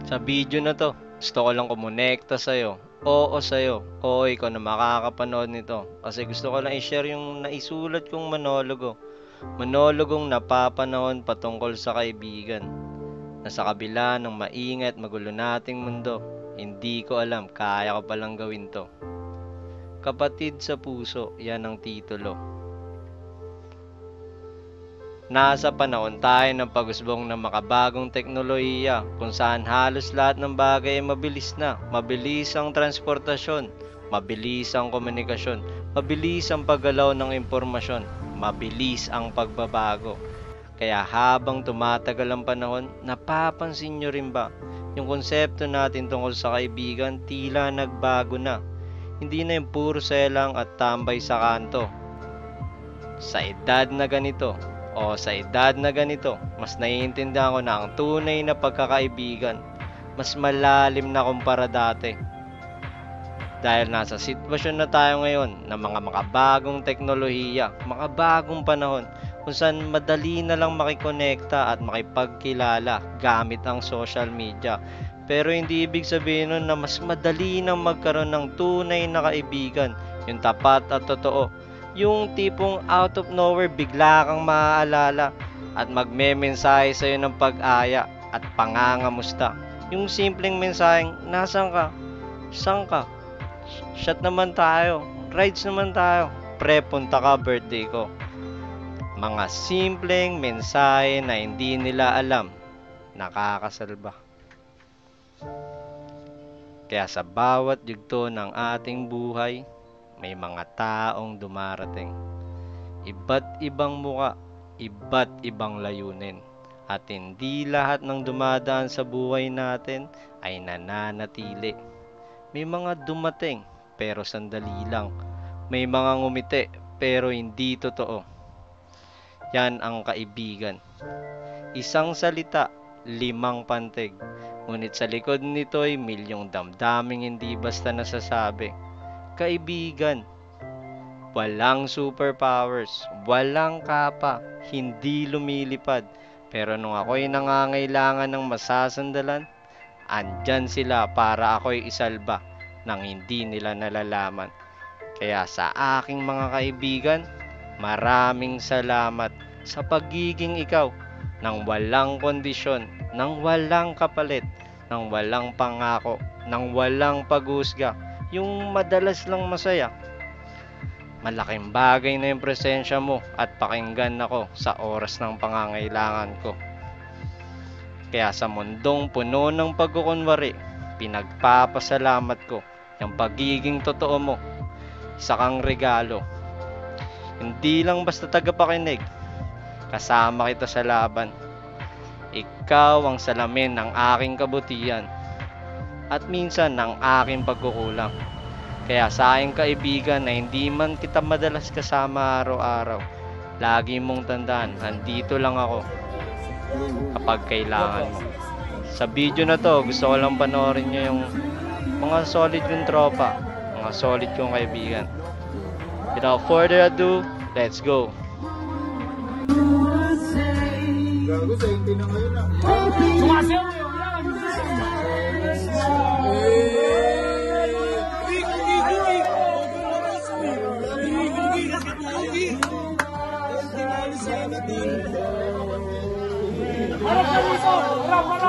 Sa video na to, gusto ko lang kumonekta sa'yo. Oo sa'yo. Oo, ikaw na makakapanood nito. Kasi gusto ko lang i-share yung naisulat kong monologo. Monologong napapanahon patungkol sa kaibigan. Na sa kabila ng maingay at magulo nating mundo, hindi ko alam, kaya ko palang gawin to. Kapatid sa puso, yan ang titulo. Nasa panahon tayo ng pag-usbong ng makabagong teknolohiya kung saan halos lahat ng bagay ay mabilis na. Mabilis ang transportasyon, mabilis ang komunikasyon, mabilis ang paggalaw ng impormasyon, mabilis ang pagbabago. Kaya habang tumatagal ang panahon, napapansin nyo rin ba yung konsepto natin tungkol sa kaibigan tila nagbago na. Hindi na yung puro selang at tambay sa kanto. Sa edad na ganito, sa edad na ganito, mas naiintindihan ko na ang tunay na pagkakaibigan. Mas malalim na kumpara dati. Dahil nasa sitwasyon na tayo ngayon ng mga makabagong teknolohiya, makabagong panahon, kung saan madali na lang makikonekta at makipagkilala gamit ang social media. Pero hindi ibig sabihin nun na mas madali nang magkaroon ng tunay na kaibigan, yung tapat at totoo. Yung tipong out of nowhere bigla kang maaalala at magme-mensahe sa'yo ng pag-aya at pangangamusta. Yung simpleng mensaheng, nasan ka? Saan ka? Shot naman tayo. Rides naman tayo. Pre, punta ka, birthday ko. Mga simpleng mensahe na hindi nila alam, nakakasalba. Kaya sa bawat yugto ng ating buhay, may mga taong dumarating. Iba't ibang muka, iba't ibang layunin. At hindi lahat ng dumadaan sa buhay natin ay nananatili. May mga dumating pero sandali lang. May mga ngumiti pero hindi totoo. Yan ang kaibigan. Isang salita, 5 pantig. Ngunit sa likod nito ay milyong damdaming hindi basta nasasabi. Kaibigan. Walang superpowers, walang kapa, hindi lumilipad. Pero nung ako'y nangangailangan ng masasandalan, andyan sila para ako'y isalba nang hindi nila nalalaman. Kaya sa aking mga kaibigan, maraming salamat sa pagiging ikaw nang walang kondisyon, nang walang kapalit, nang walang pangako, nang walang paghusga, yung madalas lang masaya. Malaking bagay na yung presensya mo at pakinggan ako sa oras ng pangangailangan ko. Kaya sa mundong puno ng pagkukunwari, pinagpapasalamat ko yung pagiging totoo mo. Isa kang regalo. Hindi lang basta tagapakinig, kasama kita sa laban. Ikaw ang salamin ng aking kabutihan at minsan ng aking pagkukulang. Kaya sa aking kaibigan na hindi man kita madalas kasama araw-araw, lagi mong tandaan, nandito lang ako kapag kailangan mo. Sa video na to, gusto ko lang panoorin nyo yung mga solid kong tropa, mga solid kong kaibigan. Without further ado, let's go! Gago sa hindi na ngayon ah. Sumasayaw mo yun! Harap ka dito! Harap!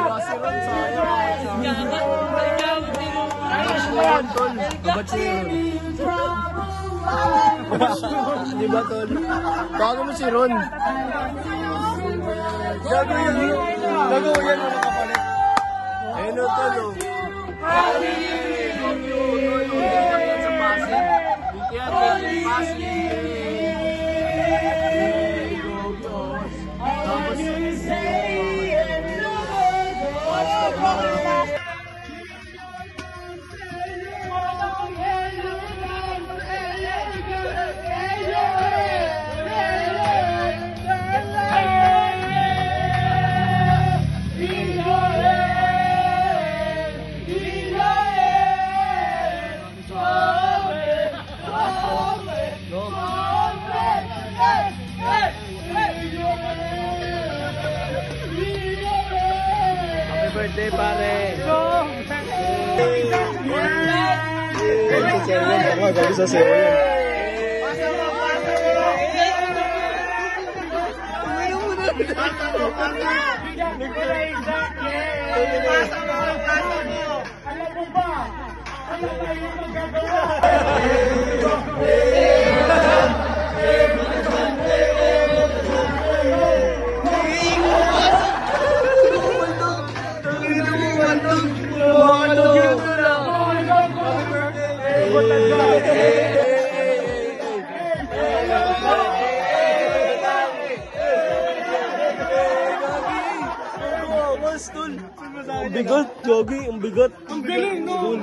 Ba't si Ron? Di ba, Tol? Bago mo si Ron. Gagawin yan mo nakapalit. Ayun o, Tol. Sa Pasig. Kaya Pasig. birthday, pare. Sa sayo yan. Alam mo ba? Ano ba yung magagawa? Ang bigot, Jogi, ang bigot. Ang galing, no?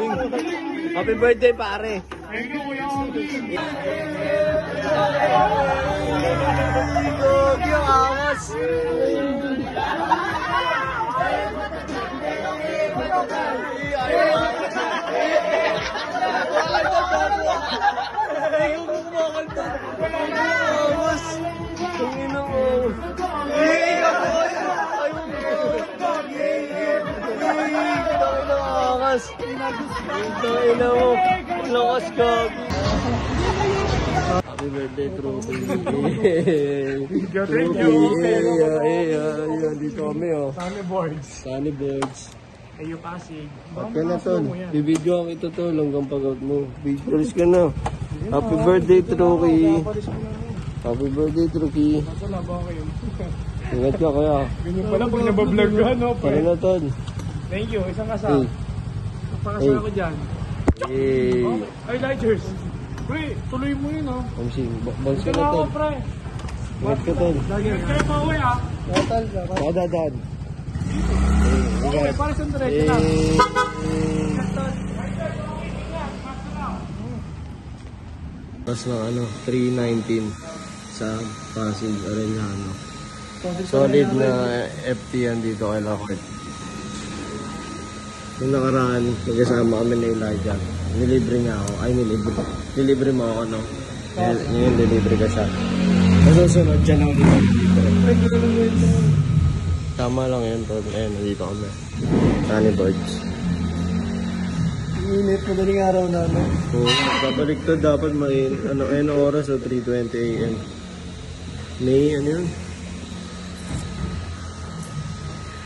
Happy birthday, pare. Thank you, Kuya Ogi. Jogi, ang angas. Lakas ka. Happy birthday, Trophy. Thank you. Dito kami, oh. Sunny boards. Sunny boards. Kayo Pasig. Okay na, Tol. Bibidyo ang ito, Tol. Hanggang pag-out mo. Pictures ka na. Happy birthday, Trophy. Happy birthday, Trophy. Wala ba kayo? Ingat ka, kaya. Ganyan pala pag nabablog ka, no? Pare na, Tol. Thank you. Isang Hey. kasama. Pakasama ko dyan. Hey. Ay, Lighters. Pre, tuloy mo yun, oh. Kamsing. Bounce ka Ito na, na ako, Tol. pre. Ingat ka, Tol. Kaya pa uwi, ah. Dadad. Okay, para sa diretso na. Tapos ng 319 sa Pasig Arellano. Solid na FT yan dito kay Lockhart. Yung nakaraan, magkasama kami ni Elijah. Nilibre niya ako. Ay, nilibre mo ako, no? Ngayon, nilibre ka siya. Nasusunod siya lang dito. Tama lang yun, Tol. Ayun, nandito kami. Sunny Birds. Init mo daling araw na, no? Oo, babalik to dapat may, ano oras o 3:20 AM. May, ano yun?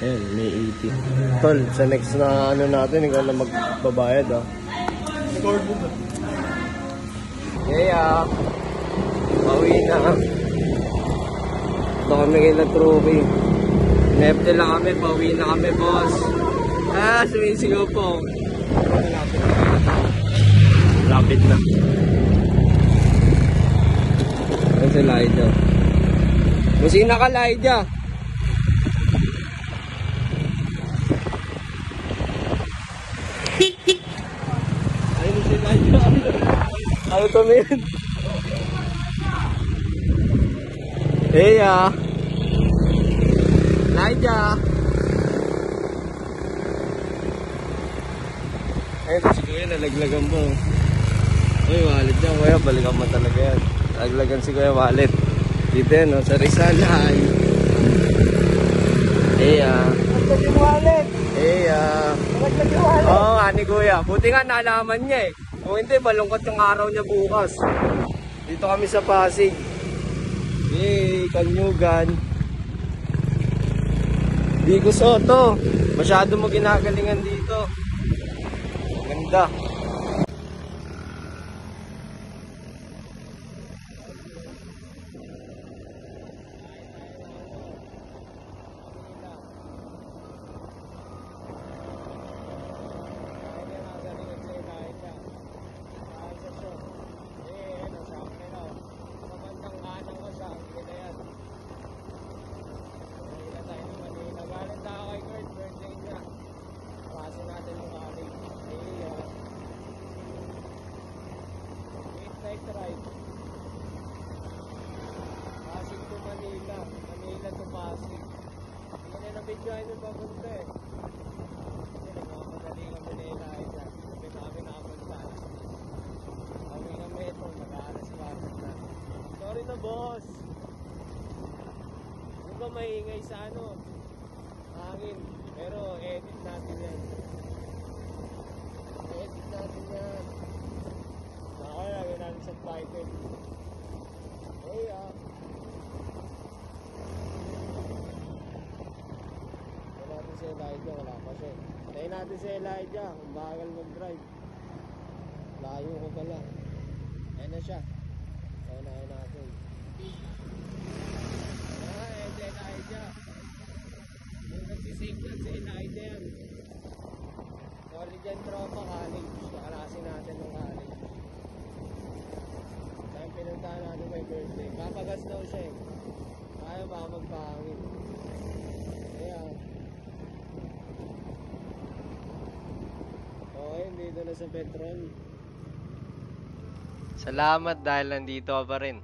Ayan, May 80. Tol, sa next na ano natin, ikaw na magbabayad, ah. Score mo ba? Yeah, pauwi na. Ito kami kay La Trophy. Nepte lang kami, pauwi na kami, boss. Sumisigaw po. Lapit na. Ayan si Laida. Musina ka, Laida. Ayun si Laida. Ano to, man? Hey, Laida. Ayun si Kuya, nalaglagan mo. Uy, wallet niya, Kuya. Balikan mo talaga yan. Nalaglagan si Kuya, wallet. Dito yan, no? Sa Rizal. Hi. Hey, Naglag yung wallet. Hey, Naglag yung wallet. Oo nga ni Kuya. Buti nga nalaman niya eh. Kung hindi, malungkot yung araw niya bukas. Dito kami sa Pasig. Hey, Kanyugan. Vico Soto. Masyado mo ginagalingan dito. Ganda. Pasig to Manila. Manila to Pasig. Hindi na nabidyoan yung papunta eh. Kasi nagmamadali kami na Elijah. Sabi namin nakapunta. Kami kami ito. Mag-aalas 4 na. Sorry na, boss. Huwag ka maingay sa hangin. Pero edit natin yan. Edit natin yan. Ako lagyan natin sa title. Hey wala natin si Elijah, wala pa siya. Tayo natin si Elijah, kung bagal mag-drive. Layo ko pala. Ayan na siya. Paunahin natin. Elijah. Yung nagsisignal si Elijah yan. Solid yan tropa, college. Kaklase natin ng college. Kaya pinuntahan natin may birthday. Papagas daw siya eh. Kaya baka magpahangin. Kaya okay, dito na sa petrol. Salamat dahil nandito ka pa rin.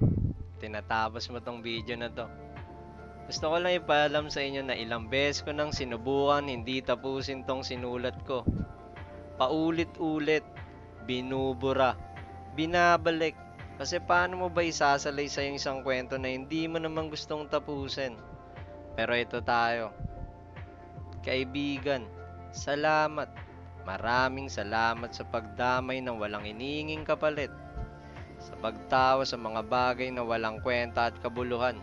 Tinatapos mo tong video na to. Gusto ko lang ipaalam sa inyo na ilang beses ko nang sinubukan hindi tapusin tong sinulat ko. Paulit-ulit, binubura, binabalik. Kasi paano mo ba isasalay sa isang kwento na hindi mo naman gustong tapusin? Pero ito tayo. Kaibigan, salamat. Maraming salamat sa pagdamay ng walang ininging kapalit. Sa pagtawa sa mga bagay na walang kwenta at kabuluhan.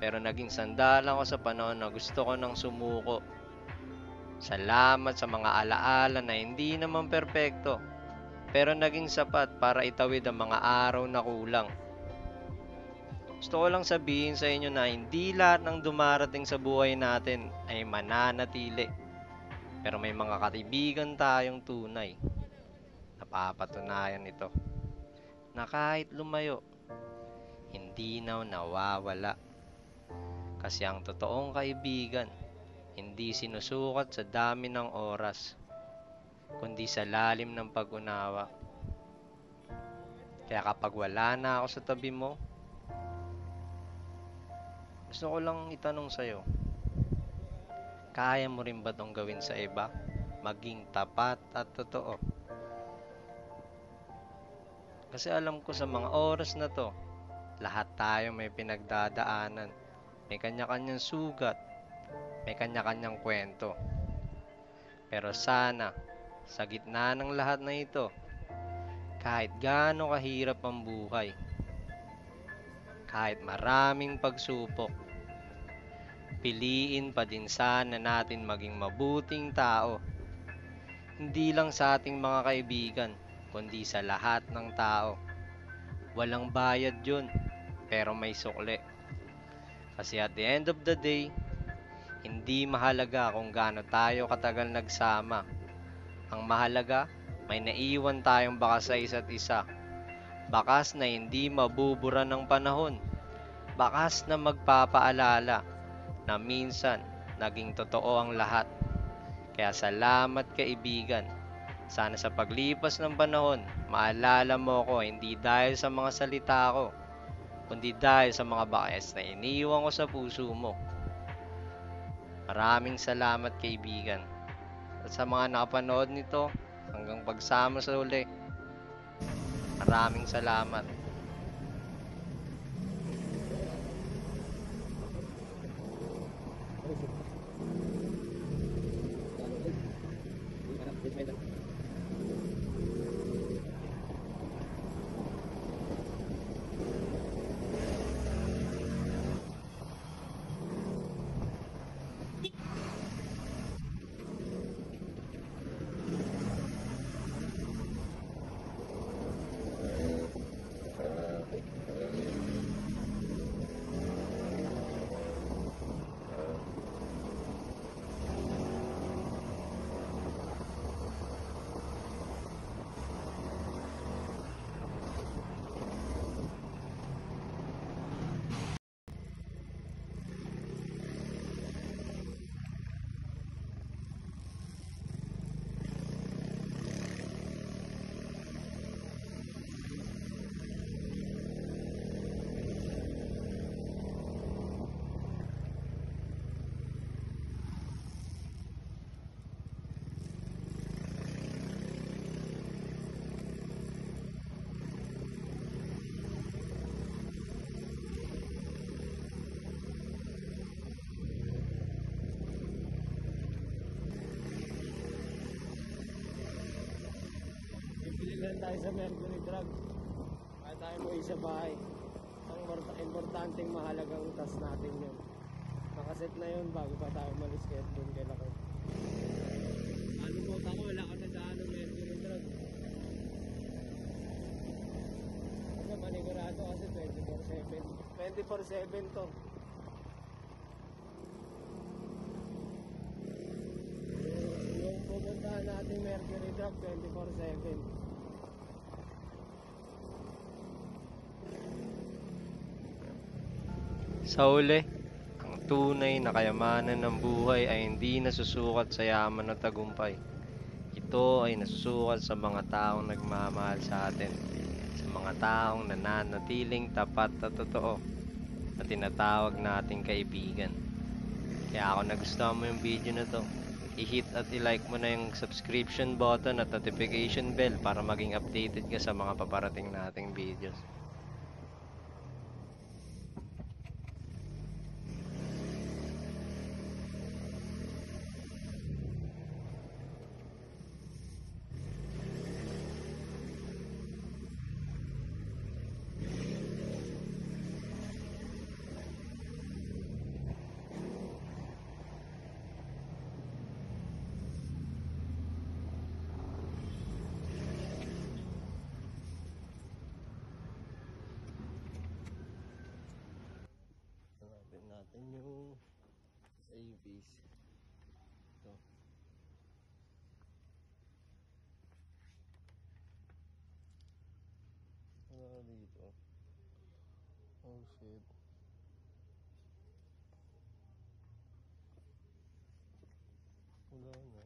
Pero naging sandalan ko sa panahon na gusto ko nang sumuko. Salamat sa mga alaala na hindi naman perpekto, pero naging sapat para itawid ang mga araw na kulang. Gusto ko lang sabihin sa inyo na hindi lahat ng dumarating sa buhay natin ay mananatili. Pero may mga kaibigan tayong tunay. Napapatunayan ito. Na kahit lumayo, hindi na nawawala. Kasi ang totoong kaibigan, hindi sinusukat sa dami ng oras, kundi sa lalim ng pag-unawa. Kaya kapag wala na ako sa tabi mo, gusto ko lang itanong sa'yo, kaya mo rin ba itong gawin sa iba? Maging tapat at totoo. Kasi alam ko sa mga oras na to, lahat tayo may pinagdadaanan. May kanya-kanyang sugat, may kanya-kanyang kwento. Pero sana, sa gitna ng lahat na ito, kahit gaano kahirap ang buhay, kahit maraming pagsupok, piliin pa din sana natin maging mabuting tao. Hindi lang sa ating mga kaibigan, kundi sa lahat ng tao. Walang bayad yun, pero may sukli. Kasi at the end of the day, hindi mahalaga kung gaano tayo katagal nagsama. Ang mahalaga, may naiwan tayong bakas sa isa't isa. Bakas na hindi mabubura ng panahon. Bakas na magpapaalala na minsan naging totoo ang lahat. Kaya salamat kaibigan. Sana sa paglipas ng panahon, maalala mo ko hindi dahil sa mga salita ko, kundi dahil sa mga bakas na iniiwan ko sa puso mo. Maraming salamat kaibigan. At sa mga nakapanood nito, hanggang pagsama sa uli, maraming salamat. sa Mercury Drug. Kaya tayo mo sa bahay. Ang importanteng mahalagang task natin yun. Nakaset na yun bago pa tayo malis kahit doon kay Lako. Ano mo ako, wala ka na sa Mercury Drug. Kasi panigurado kasi 24/7. 24/7 to. Yung pupuntahan natin Mercury Drug 24/7. Sa huli, ang tunay na kayamanan ng buhay ay hindi nasusukat sa yaman o tagumpay. Ito ay nasusukat sa mga taong nagmamahal sa atin, sa mga taong nananatiling tapat at totoo na tinatawag nating kaibigan. Kaya ako nagustuhan mo yung video na to, i-hit at i-like mo na yung subscription button at notification bell para maging updated ka sa mga paparating nating videos. Hanapin natin yung ABs. Ito. Wala dito. Oh shit. Wala na.